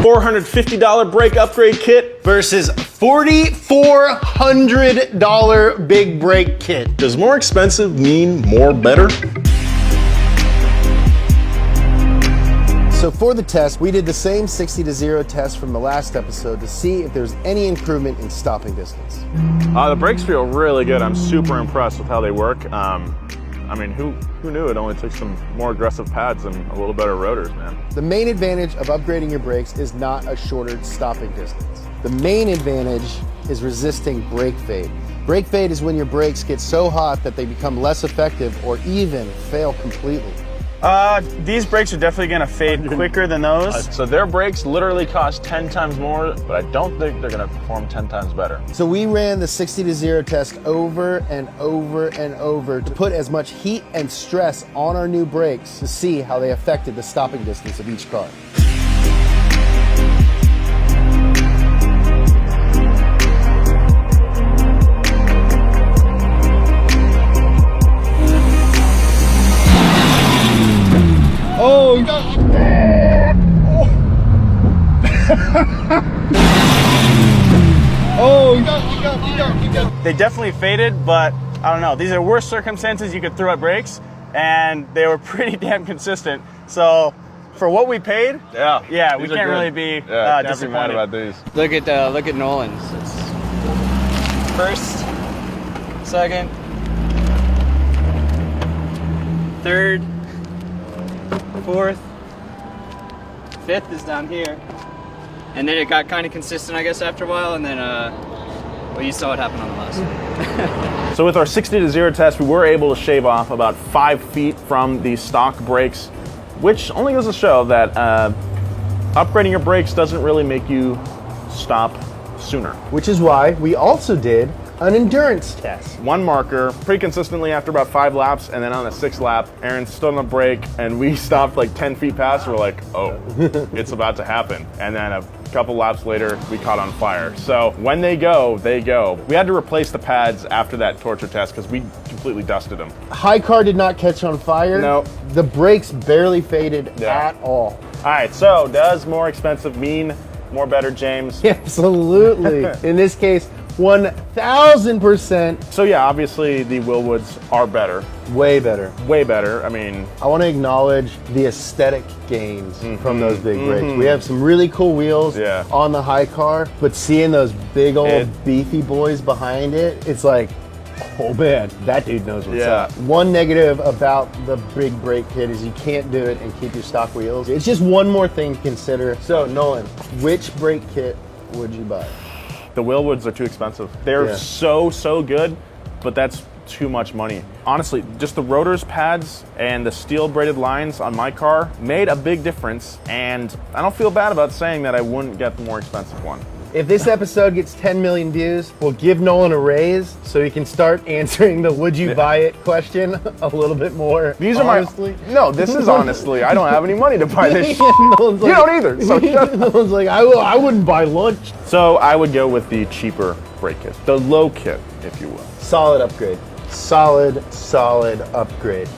$450 brake upgrade kit versus $4,400 big brake kit. Does more expensive mean more better? So for the test, we did the same 60-0 test from the last episode to see if there's any improvement in stopping distance. The brakes feel really good. I'm super impressed with how they work. I mean, who knew it only took some more aggressive pads and a little better rotors, man. The main advantage of upgrading your brakes is not a shorter stopping distance. The main advantage is resisting brake fade. Brake fade is when your brakes get so hot that they become less effective or even fail completely. These brakes are definitely gonna fade quicker than those. So their brakes literally cost 10 times more, but I don't think they're gonna perform 10 times better. So we ran the 60-0 test over and over and over to put as much heat and stress on our new brakes to see how they affected the stopping distance of each car. Oh, you got oh, you got. They definitely faded, but I don't know. These are worse circumstances you could throw at brakes, and they were pretty damn consistent. So for what we paid, yeah, we can't really be disappointed about these. Look at Nolan's. It's first, second, third, fourth, fifth is down here, and then it got kind of consistent, I guess, after a while, and then well, you saw what happened on the last one. So with our 60-0 test, we were able to shave off about 5 feet from the stock brakes, which only goes to show that upgrading your brakes doesn't really make you stop sooner. Which is why we also did an endurance test. One marker pretty consistently after about 5 laps, and then on the 6th lap, Aaron stood on the brake and we stopped like 10 feet past. We're like, oh, it's about to happen. And then a couple laps later, we caught on fire. So when they go, they go. We had to replace the pads after that torture test because we completely dusted them. High car did not catch on fire. No. The brakes barely faded at all. All right, so does more expensive mean more better, James? Absolutely. In this case, 1,000%. So yeah, obviously the Willwoods are better. Way better. Way better. I mean, I want to acknowledge the aesthetic gains from those big brakes. We have some really cool wheels on the high car, but seeing those big old beefy boys behind it, it's like, oh man, that dude knows what's up. One negative about the big brake kit is you can't do it and keep your stock wheels. It's just one more thing to consider. So Nolan, which brake kit would you buy? The Willwoods are too expensive. They're so good, but that's too much money. Honestly, just the rotors, pads, and the steel braided lines on my car made a big difference, and I don't feel bad about saying that I wouldn't get the more expensive one. If this episode gets 10 million views, we'll give Nolan a raise so he can start answering the would you buy it question a little bit more These honestly. are my... No, this is honestly. I don't have any money to buy this. Nolan's like, you don't either. So Nolan's like, I wouldn't buy lunch. So I would go with the cheaper brake kit. The low kit, if you will. Solid upgrade. Solid upgrade.